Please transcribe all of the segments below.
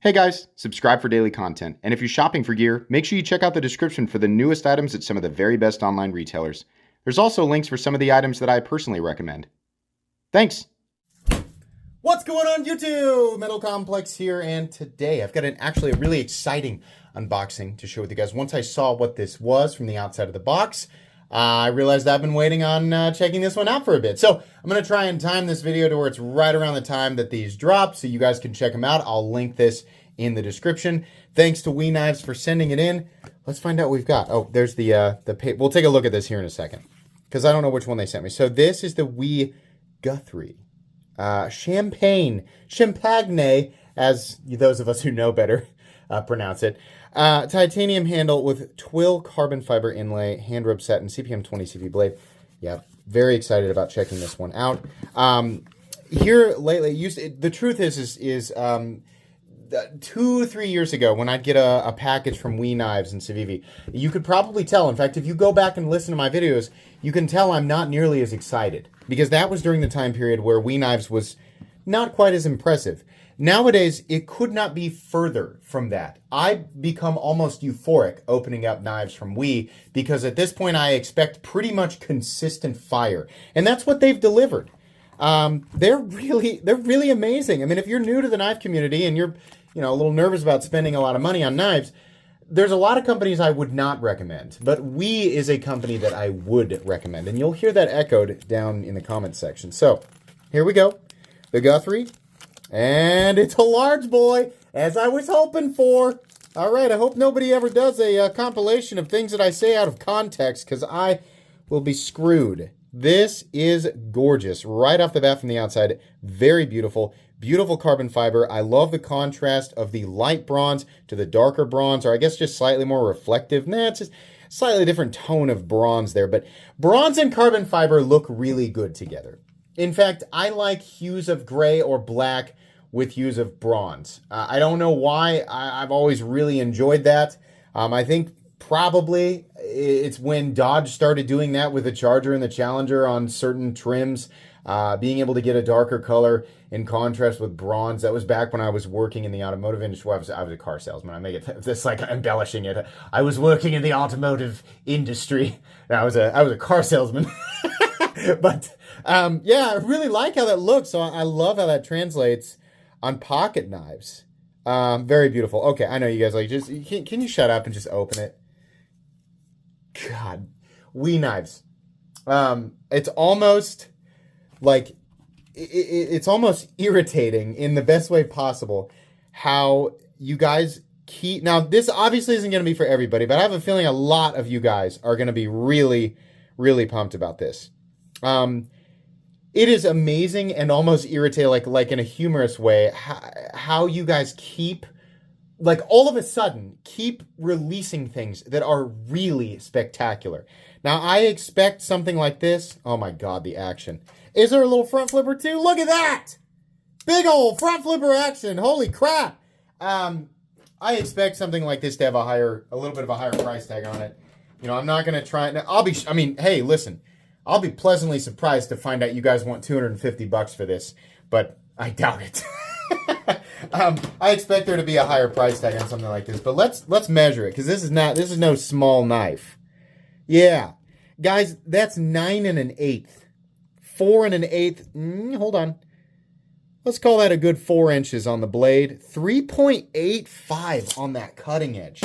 Hey guys, subscribe for daily content, and if you're shopping for gear, make sure you check out the description for the newest items at some of the very best online retailers. There's also links for some of the items that I personally recommend. Thanks! What's going on YouTube? Metal Complex here, and today I've got actually a really exciting unboxing to share with you guys. Once I saw what this was from the outside of the box, I realized I've been waiting on checking this one out for a bit. So I'm going to try and time this video to where it's right around the time that these drop so you guys can check them out. I'll link this in the description. Thanks to WE Knives for sending it in. Let's find out what we've got. Oh, there's the paper. We'll take a look at this here in a second because I don't know which one they sent me. So this is the WE Guthrie. Champagne, as those of us who know better pronounce it. Titanium handle with twill carbon fiber inlay, hand rub set, and CPM 20 CV blade. Yeah, very excited about checking this one out. Here lately, the truth is 2-3 years ago when I'd get a package from WE Knives and Civivi, you could probably tell. In fact, if you go back and listen to my videos, you can tell I'm not nearly as excited because that was during the time period where WE Knives was not quite as impressive. Nowadays, it could not be further from that. I become almost euphoric opening up knives from WE because at this point I expect pretty much consistent fire, and that's what they've delivered. They're really amazing. I mean, if you're new to the knife community and you're a little nervous about spending a lot of money on knives, there's a lot of companies I would not recommend, but WE is a company that I would recommend, and you'll hear that echoed down in the comments section. So here we go, the Guthrie. And it's a large boy, as I was hoping for. All right, I hope nobody ever does a compilation of things that I say out of context, because I will be screwed. This is gorgeous. Right off the bat from the outside, very beautiful. Beautiful carbon fiber. I love the contrast of the light bronze to the darker bronze, or I guess just slightly more reflective. Nah, it's just slightly different tone of bronze there, but bronze and carbon fiber look really good together. In fact, I like hues of gray or black with hues of bronze. I don't know why. I've always really enjoyed that. I think probably it's when Dodge started doing that with the Charger and the Challenger on certain trims, being able to get a darker color in contrast with bronze. That was back when I was working in the automotive industry. Well, I was a car salesman. I make it this like embellishing it. I was working in the automotive industry. I was a car salesman. But yeah, I really like how that looks. So I love how that translates on pocket knives. Very beautiful. Okay, I know you guys like just can you shut up and just open it? God, WE Knives. It's almost like it's almost irritating in the best way possible how you guys keep. Now, this obviously isn't going to be for everybody, but I have a feeling a lot of you guys are going to be really, really pumped about this. It is amazing and almost irritating, like in a humorous way, how you guys keep, like all of a sudden, keep releasing things that are really spectacular. Now, I expect something like this. Oh my God, the action. Is there a little front flipper too? Look at that! Big old front flipper action. Holy crap! I expect something like this to have a little bit of a higher price tag on it. I'm not going to try it. Hey, listen. I'll be pleasantly surprised to find out you guys want $250 for this, but I doubt it. I expect there to be a higher price tag on something like this, but let's measure it because this is no small knife. Yeah, guys, that's 9 1/8, 4 1/8. Hold on, let's call that a good 4 inches on the blade. 3.85 on that cutting edge.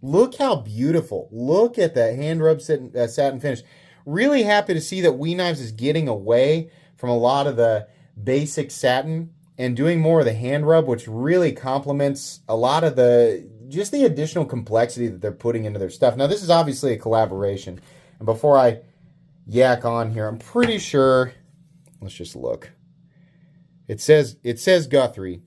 Look how beautiful. Look at that hand rub satin finish. Really happy to see that WE Knives is getting away from a lot of the basic satin and doing more of the hand rub, which really complements a lot of the additional complexity that they're putting into their stuff. Now, this is obviously a collaboration. And before I yak on here, I'm pretty sure, let's just look. It says Guthrie.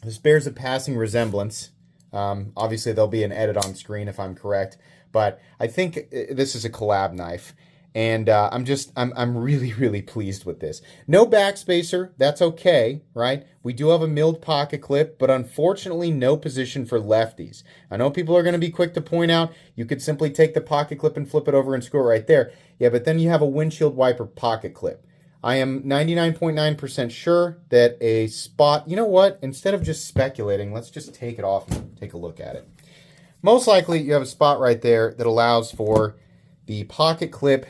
This bears a passing resemblance. Obviously, there'll be an edit on screen if I'm correct. But I think this is a collab knife, and I'm really, really pleased with this. No backspacer, that's okay, right? We do have a milled pocket clip, but unfortunately no position for lefties. I know people are going to be quick to point out you could simply take the pocket clip and flip it over and screw it right there. Yeah, but then you have a windshield wiper pocket clip. I am 99.9% sure that a spot, you know what? Instead of just speculating, let's just take it off and take a look at it. Most likely you have a spot right there that allows for the pocket clip,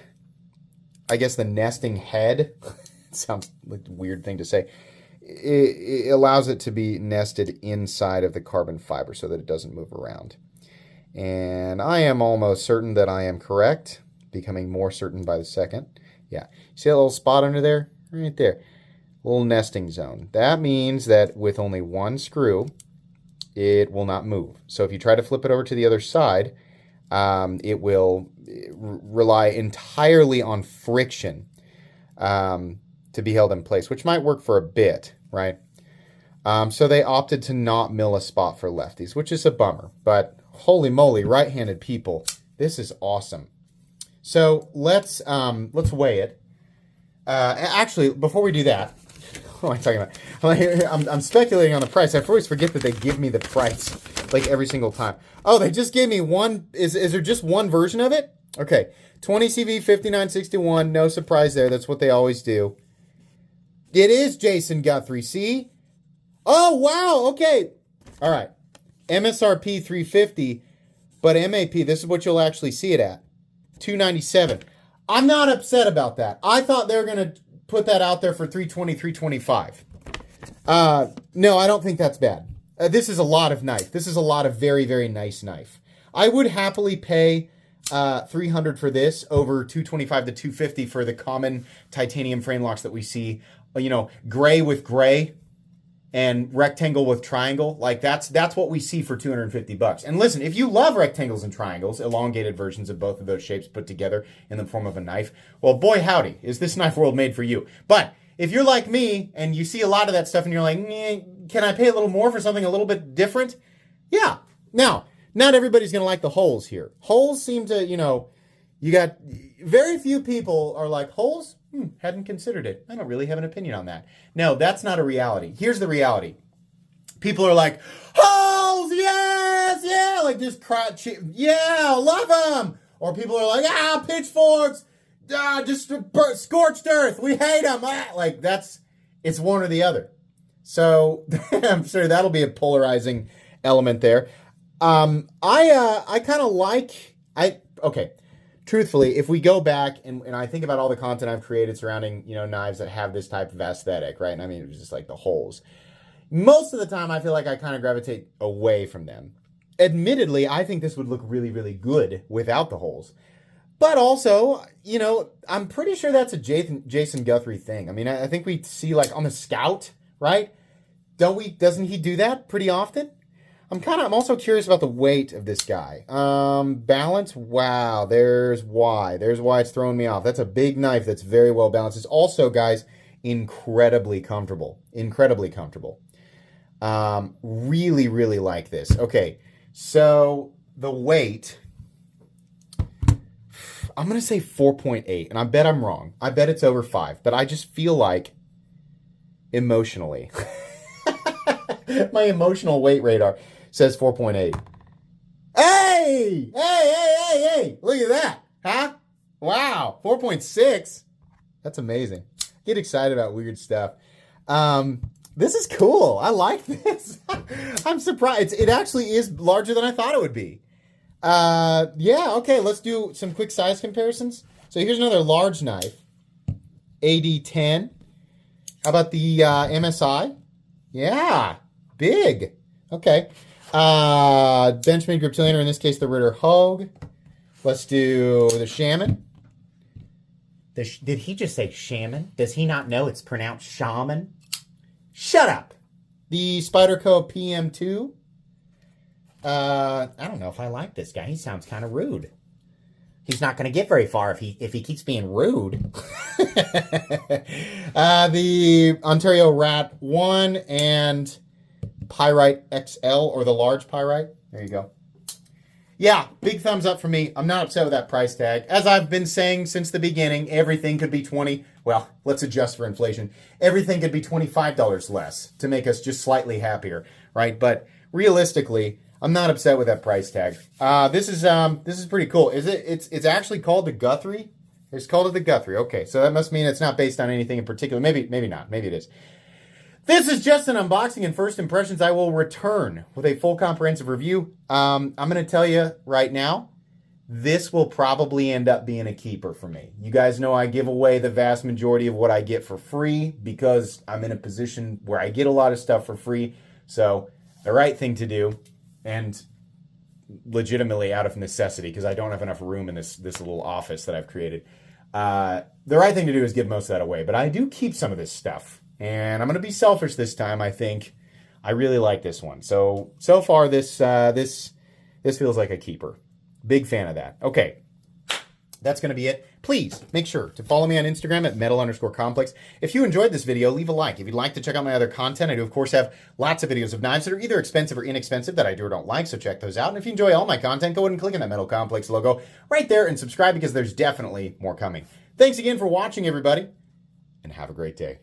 I guess the nesting head. It sounds like a weird thing to say. It allows it to be nested inside of the carbon fiber so that it doesn't move around. And I am almost certain that I am correct, becoming more certain by the second. Yeah, see that little spot under there? Right there. Little nesting zone. That means that with only one screw, it will not move. So if you try to flip it over to the other side, it will rely entirely on friction to be held in place, which might work for a bit, right? So they opted to not mill a spot for lefties, which is a bummer. But holy moly, right-handed people, this is awesome. So let's weigh it. Actually, before we do that, what am I talking about? I'm speculating on the price. I always forget that they give me the price like every single time. Oh, they just gave me one. Is there just one version of it? Okay, 20 CV 5961. No surprise there. That's what they always do. It is Jason Guthrie. See? Oh wow. Okay. All right. MSRP 350, but MAP. This is what you'll actually see it at. 297. I'm not upset about that. I thought they were going to put that out there for 320, 325. No, I don't think that's bad. This is a lot of knife. This is a lot of very, very nice knife. I would happily pay $300 for this over $225 to $250 for the common titanium frame locks that we see. You know, gray with gray and rectangle with triangle. Like that's what we see for $250. And listen, if you love rectangles and triangles, elongated versions of both of those shapes put together in the form of a knife, well, boy howdy, is this knife world made for you. But if you're like me and you see a lot of that stuff and you're like, can I pay a little more for something a little bit different? Yeah. Now, not everybody's going to like the holes here. Holes seem to, you got very few people are like, holes? Hadn't considered it. I don't really have an opinion on that. No, that's not a reality. Here's the reality. People are like, holes, yes, yeah, like just cry, yeah, love them. Or people are like, pitchforks, just scorched earth, we hate them. Like it's one or the other. So I'm sure that'll be a polarizing element there. I kind of like, okay. Truthfully, if we go back and I think about all the content I've created surrounding, knives that have this type of aesthetic, right? And I mean, it was just like the holes. Most of the time, I feel like I kind of gravitate away from them. Admittedly, I think this would look really, really good without the holes. But also, I'm pretty sure that's a Jason Guthrie thing. I mean, I think we see like on the Scout, right? Doesn't he do that pretty often? I'm also curious about the weight of this guy. Balance, wow, there's why. There's why it's throwing me off. That's a big knife that's very well balanced. It's also, guys, incredibly comfortable. Incredibly comfortable. Really, really like this. Okay, so the weight, I'm going to say 4.8, and I bet I'm wrong. I bet it's over 5, but I just feel like emotionally, my emotional weight radar says 4.8. Hey! Look at that. Huh? Wow. 4.6. That's amazing. Get excited about weird stuff. This is cool. I like this. I'm surprised. It actually is larger than I thought it would be. Yeah, okay. Let's do some quick size comparisons. So here's another large knife. AD10. How about the MSI? Yeah. Big. Okay. Benchmade Griptilian, or in this case, the Ritter Hogue. Let's do the Shaman. Did he just say Shaman? Does he not know it's pronounced Shaman? Shut up. The Spyderco PM2. I don't know if I like this guy. He sounds kind of rude. He's not going to get very far if he keeps being rude. The Ontario Rat 1 and Pyrite XL, or the large Pyrite. There you go. Yeah, big thumbs up for me. I'm not upset with that price tag. As I've been saying since the beginning, everything could be 20. Well, let's adjust for inflation. Everything could be $25 less to make us just slightly happier, right? But realistically, I'm not upset with that price tag. This is pretty cool. It's actually called the Guthrie They just called it the Guthrie. Okay, so that must mean it's not based on anything in particular. Maybe not. Maybe it is. This is just an unboxing and first impressions. I will return with a full comprehensive review. I'm going to tell you right now, this will probably end up being a keeper for me. You guys know I give away the vast majority of what I get for free because I'm in a position where I get a lot of stuff for free. So the right thing to do, and legitimately out of necessity because I don't have enough room in this little office that I've created, the right thing to do is give most of that away. But I do keep some of this stuff. And I'm going to be selfish this time, I think. I really like this one. So far, this feels like a keeper. Big fan of that. Okay, that's going to be it. Please make sure to follow me on Instagram at metal_complex. If you enjoyed this video, leave a like. If you'd like to check out my other content, I do, of course, have lots of videos of knives that are either expensive or inexpensive that I do or don't like, so check those out. And if you enjoy all my content, go ahead and click on that Metal Complex logo right there and subscribe because there's definitely more coming. Thanks again for watching, everybody, and have a great day.